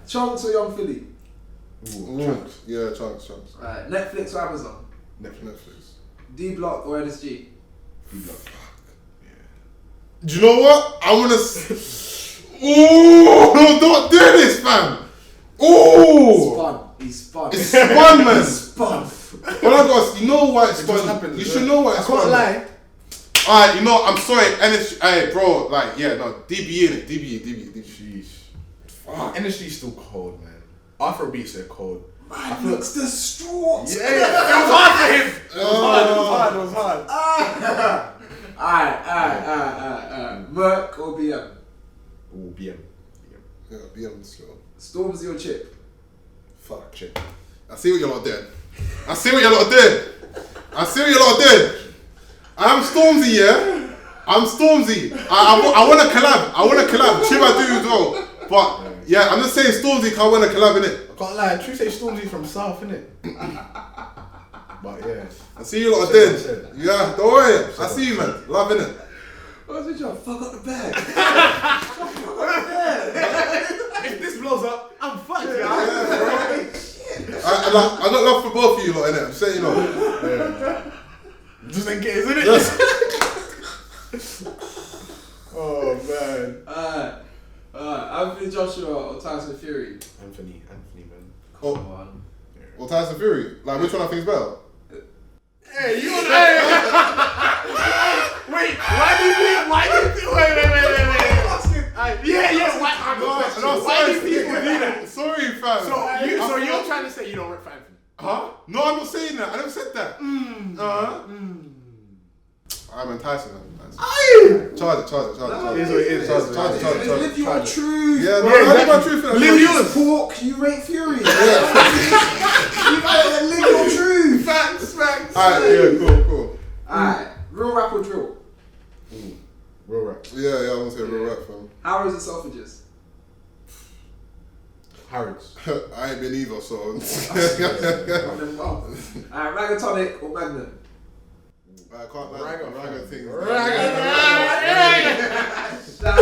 Chunks or Young Philly? Chunks. Yeah, Chunks. Alright, Netflix or Amazon? Netflix. D Block or NSG? D Block. Yeah. Do you know what? I wanna. Ooh, don't do this, fam. Ooh. He's spun. It's spun, man. Spun. Well, I got. You know why it's spun? You should know why it's spun. I can't lie. Alright, you know, I'm sorry, NSG, hey, bro, like, yeah, no, DB in it, DB. Sheesh. Fuck. NSG's still cold, man. Afrobeats are cold. Man looks distraught. Yeah, it was hard for him. It was hard. Alright. Merc or BM? Ooh, BM. Yeah, BM still. Stormzy or Chip? Fuck, Chip. I see what you're not doing. I see what you're not doing. I'm Stormzy, yeah? I'm Stormzy. I want to collab. Chip, I do as well. But, yeah, I'm just saying Stormzy can't win a collab, innit? I can't lie, true say Stormzy from South, innit? But, yeah. I see you lot dead. Yeah, don't worry. I see you, man. Loving it. Why was it trying to fuck up the bag? If this blows up, I'm fucked, I got love for both of you lot, innit? I'm saying, you know. Yeah. Just in case, isn't it? Oh man. Anthony Joshua or Tyson Fury? Anthony, man. Come on. Or Tyson Fury? Like, which one I think is better? Hey, you and Wait, why do you think? Why do people do that? Sorry, fam. So you're trying to say you don't rep for Anthony? Huh? No, I'm not saying that. I never said that. I'm in Tyson. Charge it. Live your truth. Yeah, I live my truth. Live yours. Pork, you rate Fury. You gotta live your truth. Facts. Alright, yeah, cool. Alright, real rap or drill? Real rap. Yeah, I want to say real rap, fam. Harrods or Selfridges? Harrods. I ain't been either, so. Alright, Ragatonic or Magnum? I can't Raga things. Shout,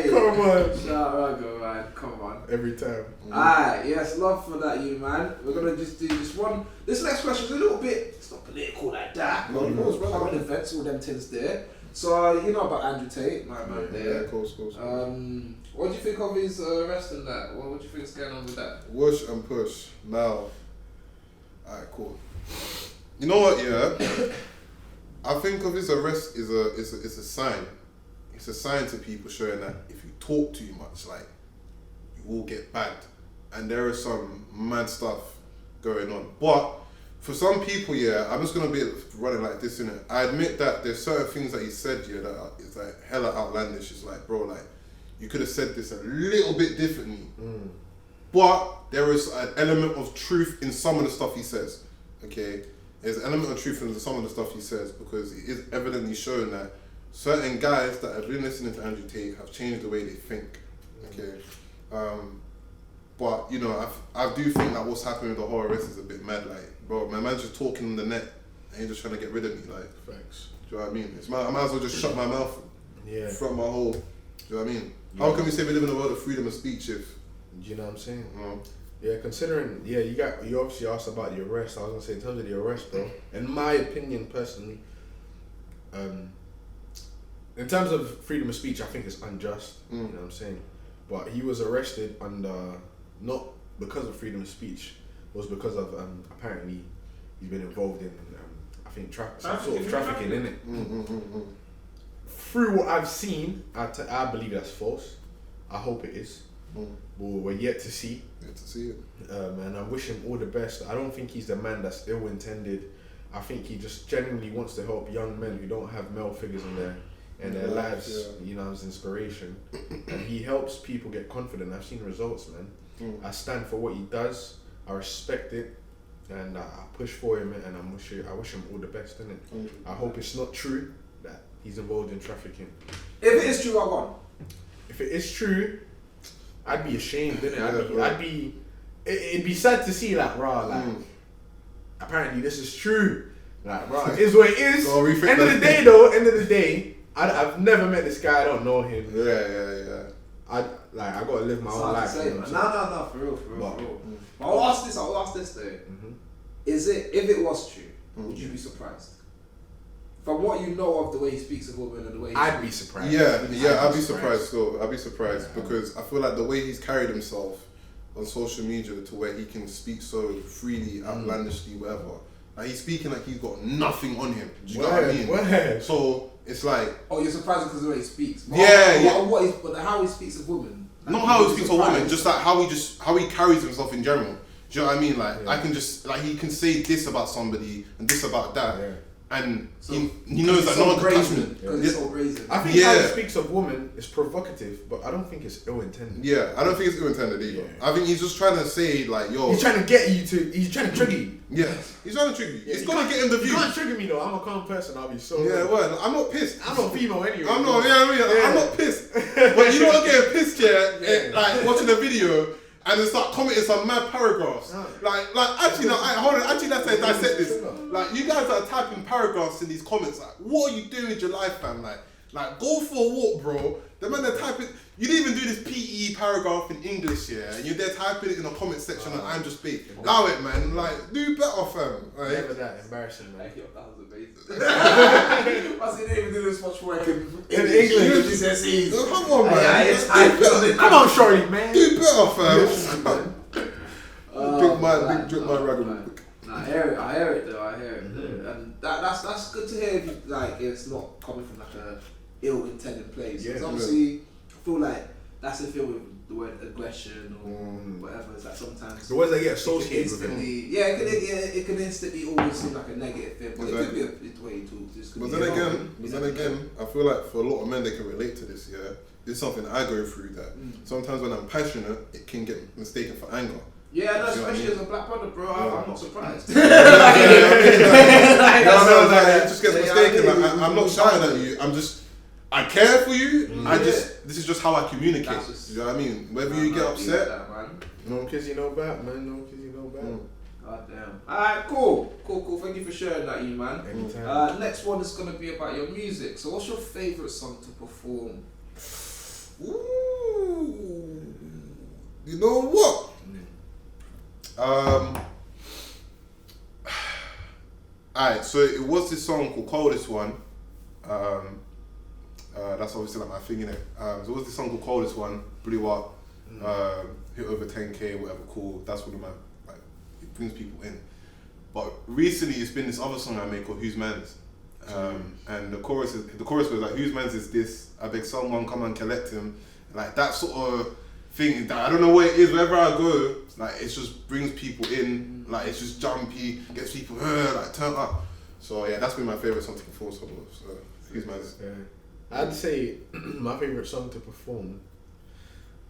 Come on. Shout Raga, man. Come on. Every time. Alright, yes, love for that, you man. We're gonna just do this one. This next question is a little bit, it's not political like that. No, of course, brother. Current events, all them things there. So, you know about Andrew Tate, my man there. Yeah, of course. What do you think of his arrest and that? What do you think is going on with that? Whoosh and push. Now. Alright, cool. You know what, yeah? I think of his arrest is a sign. It's a sign to people showing that if you talk too much, like, you will get bagged. And there is some mad stuff going on. But for some people, yeah, I'm just gonna be running like this, innit? I admit that there's certain things that he said, yeah, that is like hella outlandish. It's like, bro, like, you could have said this a little bit differently. But there is an element of truth in some of the stuff he says, okay? There's an element of truth in some of the stuff he says because it is evidently showing that certain guys that have been listening to Andrew Tate have changed the way they think, okay? But, you know, I do think that what's happening with the whole arrest is a bit mad, like, bro, my man's just talking on the net and he's just trying to get rid of me, like. Facts. Do you know what I mean? I might as well just shut my mouth from my whole, do you know what I mean? Yeah. How can we say we live in a world of freedom of speech if... Do you know what I'm saying? Yeah, considering, you obviously asked about the arrest. I was going to say, in terms of the arrest, bro, in my opinion, personally, in terms of freedom of speech, I think it's unjust, you know what I'm saying? But he was arrested under, not because of freedom of speech, it was because of, apparently, he's been involved in, I think, some sort of trafficking, innit? Through what I've seen, I believe that's false. I hope it is. But we're yet to see. Yet to see it. And I wish him all the best. I don't think he's the man that's ill-intended. I think he just genuinely wants to help young men who don't have male figures in their lives, you know, as inspiration. And he helps people get confident. I've seen results, man. I stand for what he does. I respect it. And I push for him, and I wish him all the best, innit? I hope it's not true that he's involved in trafficking. If it is true, I won. If it is true, I'd be ashamed, innit? It'd be sad to see, like, raw, like, apparently this is true. Like, raw, it is what it is. End of the day, I've never met this guy, I don't know him. Yeah. I gotta live my It's own hard to life. say, you know man. what I'm saying? No, for real. But- But I'll ask this though. Is it, if it was true, would you be surprised? From what you know of the way he speaks of women and the way he I'd be surprised. Yeah, I'd be surprised still. I'd be surprised because I feel like the way he's carried himself on social media to where he can speak so freely, outlandishly, whatever. Like he's speaking like he's got nothing on him. Do you know what I mean? So it's like, Oh, you're surprised because of the way he speaks. But but how he speaks of women. not how he speaks to women, just like how he carries himself in general. Do you know what I mean? Like I can just like he can say this about somebody and this about that. Yeah. And So, he knows that no one can touch me. Because it's so brazen. I think how he speaks of women is provocative, but I don't think it's ill-intended. Yeah, I don't think it's ill-intended either. Yeah. I think he's just trying to say like, yo. He's trying to get you to. He's trying to trigger you. Yeah, he's trying to trigger you. Yeah, It's gonna get him the views. You can't trigger me though. I'm a calm person. I'll be so. Yeah, well, I'm not pissed. I'm not female anyway. I'm not. Yeah, I mean, I'm not pissed. But you know, I'm getting pissed here, like watching a video. And then start commenting some mad paragraphs. Like actually, no, hold on. Actually, let's dissect this. Like, you guys are typing paragraphs in these comments. Like, what are you doing with your life, fam? Like, go for a walk, bro. The man are typing. You didn't even do this PE paragraph in English, yeah. And you're there typing it in the comment section, and I'm just bait. Allow it, man. Like, do better, fam. Like, Never that embarrassing, man. Yo, that was amazing. Plus, he didn't even do this much work in English. GCSEs. Come on, man. Yeah, it's high. Come on, shorty, man. Do better, fam. Big man raggle. Nah, I hear it though. And that's good to hear. If you, like, it's not coming from like a ill-intended place. Yeah, Because obviously, I feel like that's the thing with the word aggression or whatever. It's like sometimes The words that get associated with it. it can instantly always seem like a negative thing, but it could be the way he talks. But then again, I feel like for a lot of men, they can relate to this. Yeah, this is something I go through. That sometimes when I'm passionate, it can get mistaken for anger. Yeah, no, You know what I especially mean? as a black brother, bro. I'm not surprised. It just gets mistaken. Like, I'm not shouting at you. I care for you. This is just how I communicate. You know what I mean? Whether you get upset. No kids you know about, man. No kids you know about. God damn. Alright, cool. Thank you for sharing that, you man. Anytime. Next one is gonna be about your music. So, what's your favorite song to perform? Ooh. You know what? Alright, so it was this song called Coldest One. That's obviously like my thing, innit? So it was this song called Coldest One, blew up, hit over 10K, whatever, cool. That's one of my, like, it brings people in. But recently it's been this other song I made called Whose Man's. And the chorus was like, whose man's is this? I beg someone come and collect him. Like that sort of thing that I don't know what it is, wherever I go, like it just brings people in, like it's just jumpy, gets people like turn up. So yeah, that's been my favourite song to perform. So whose man's? I'd say my favourite song to perform.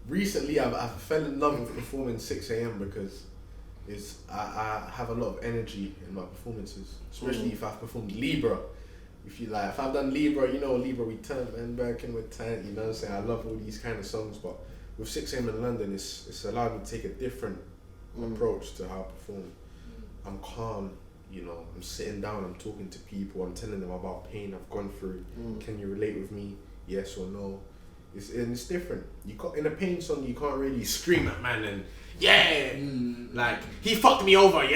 Recently, I fell in love with performing 6 a.m. because I have a lot of energy in my performances, especially if I've performed Libra. If I've done Libra, you know Libra, we turn man back in with time. You know what I'm saying? I love all these kind of songs, but with 6 a.m. in London, it's allowed me to take a different approach to how I perform. I'm calm. You know, I'm sitting down, I'm talking to people, I'm telling them about pain I've gone through. Can you relate with me? Yes or no? It's different. In a pain song, you can't really scream at man and like he fucked me over, Like,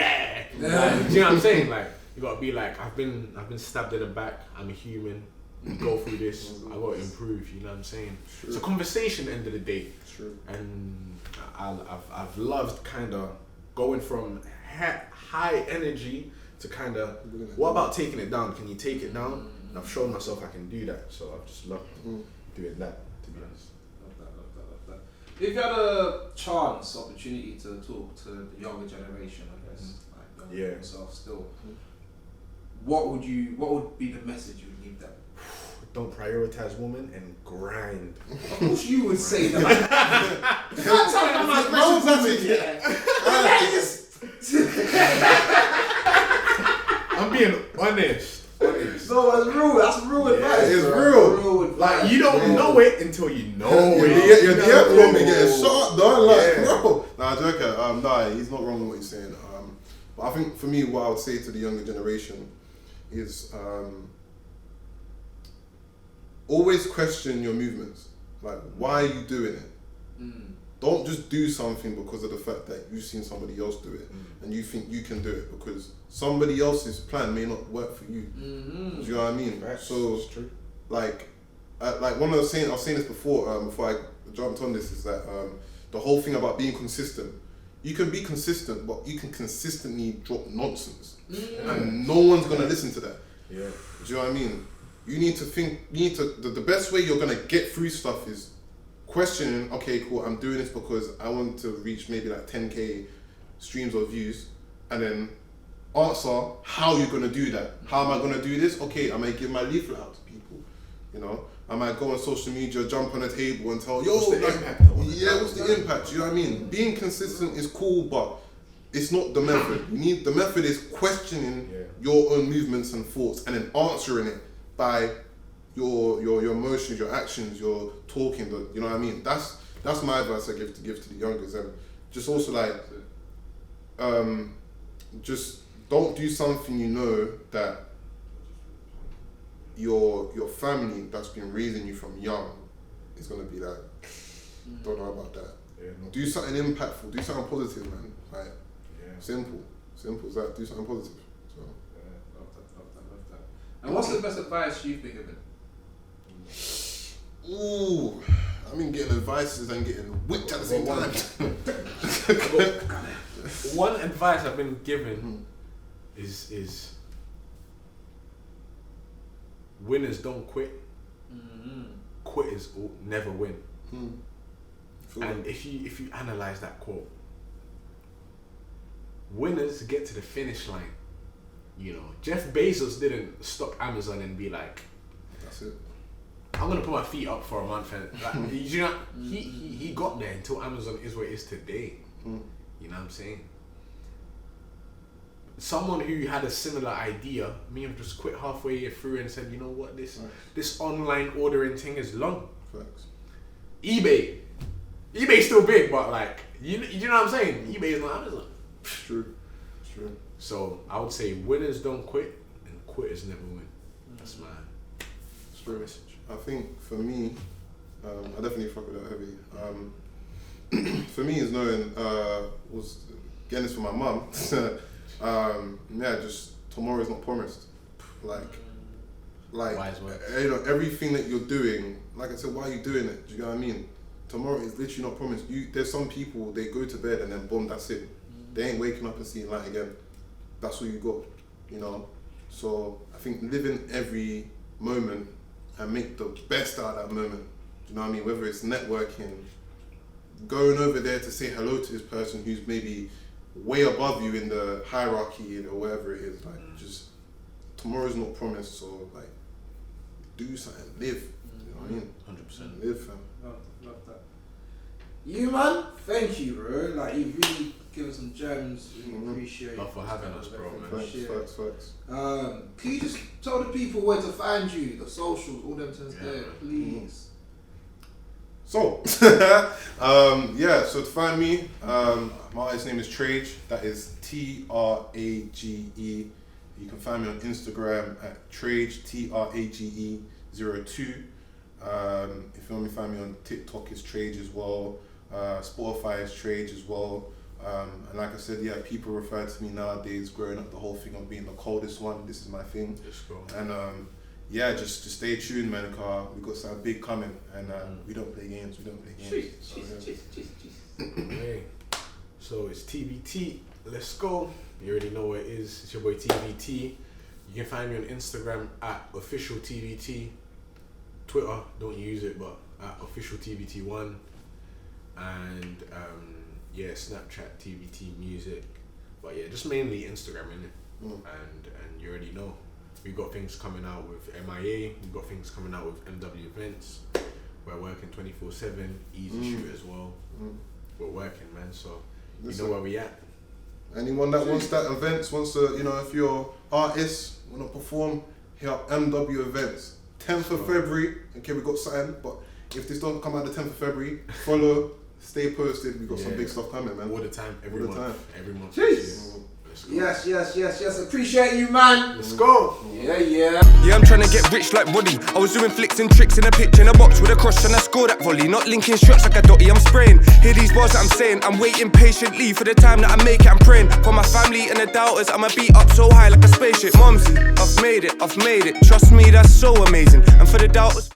do you know what I'm saying? Like you gotta be like, I've been stabbed in the back. I'm a human. We go through this. I gotta improve. You know what I'm saying? It's a conversation. End of the day. True. And I've loved kind of going from high energy to kind of, what about taking it down? Can you take it down? And I've shown myself I can do that. So I've just loved doing that, to be honest. Love that. If you had a opportunity to talk to the younger generation, I guess, like younger yourself still, what would be the message you would give them? Don't prioritize women and grind. Of course you would say that. You can't tell me how much I'm being honest. No, that's real. That's real advice. It's bro. real. Advice, Like you don't know it until you know it. You're going to get shot, dog. Like, bro. Nah, joker. Nah, he's not wrong in what he's saying. But I think for me, what I would say to the younger generation is always question your movements. Like, why are you doing it? Don't just do something because of the fact that you've seen somebody else do it and you think you can do it, because somebody else's plan may not work for you. Do you know what I mean? Right. So, That's true. like one of the saying, I was saying this before I jumped on this, is that the whole thing about being consistent. You can be consistent, but you can consistently drop nonsense, and no one's gonna listen to that. Yeah. Do you know what I mean? You need to think. The best way you're gonna get through stuff is questioning. Okay, cool. I'm doing this because I want to reach maybe like 10k streams or views, and then answer how you're gonna do that. How am I gonna do this? Okay, I might give my leaflet out to people. You know, I might go on social media, jump on a table and tell, What's the impact? what's the impact? You know what I mean? Being consistent is cool, but it's not the method. The method is questioning your own movements and thoughts, and then answering it by your emotions, your actions, your talking. You know what I mean? That's my advice I give to the youngers, and just also like, just don't do something you know that your family that's been raising you from young is gonna be like, don't know about that. Yeah, do something impactful, do something positive, man. Like, simple as that. Do something positive. So, love that. And what's the best advice you've been given? Ooh, I mean, getting advices and getting whipped at the same time. One advice I've been given is winners don't quit. Quitters never win. And if you analyze that quote, winners get to the finish line. You know, Jeff Bezos didn't stop Amazon and be like, that's it, I'm gonna put my feet up for a month, and like, you know, he got there until Amazon is where it is today. You know what I'm saying? Someone who had a similar idea may have just quit halfway through and said, you know what, this online ordering thing is long. Facts. eBay's still big, but like, you know what I'm saying? eBay is not Amazon. It's true. So I would say winners don't quit and quitters never win. That's my message. I think for me, I definitely fuck with that heavy. For me is knowing, was getting this from my mum. Just tomorrow is not promised. Like Wise words. You know, everything that you're doing, like I said, why are you doing it? Do you know what I mean? Tomorrow is literally not promised. There's some people, they go to bed and then boom, that's it. They ain't waking up and seeing light again. That's all you got, you know? So I think live in every moment and make the best out of that moment. Do you know what I mean? Whether it's networking, going over there to say hello to this person who's maybe way above you in the hierarchy or whatever it is, like, just tomorrow's not promised, so like, do something, live. You know what I mean? 100%. Live, fam. Love that. You, man, thank you, bro. Like, you've really given some gems. Really appreciate it. Love for having us, bro, man. Facts. Can you just tell the people where to find you, the socials, all them things there, please? So, so to find me, my artist name is Trage. That is Trage. You can find me on Instagram at Trage, Trage 02. If you want me to find me on TikTok, it's Trage as well. Spotify is Trage as well. And like I said, people refer to me nowadays, growing up, the whole thing of being the coldest one. This is my thing. And just stay tuned, man, because we got something big coming, and we don't play games. Hey, so it's TVT. Let's go. You already know what it is. It's your boy TVT. You can find me on Instagram at official TVT. Twitter, don't use it, but at official TVT1. And Snapchat TVT music. But just mainly Instagram, innit? And you already know. We've got things coming out with MIA. We've got things coming out with MW events. We're working 24/7. Easy shoot as well. We're working, man. So you know where we at. Anyone that wants that events, wants to, if you're artists, want to perform, hit up MW events. 10th of February. Okay, we got something. But if this don't come out the 10th of February, follow, stay posted. We got some big stuff coming, man. All the time, every month. Jeez. Yes. Appreciate you, man. Let's go. Yeah. Yeah, I'm trying to get rich like Roddy. I was doing flicks and tricks in a pitch in a box with a cross and I scored that volley. Not linking shots like a dotty, I'm spraying. Hear these bars that I'm saying. I'm waiting patiently for the time that I make it. I'm praying for my family and the doubters. I'ma be up so high like a spaceship. Mumsy, I've made it. Trust me, that's so amazing. And for the doubters.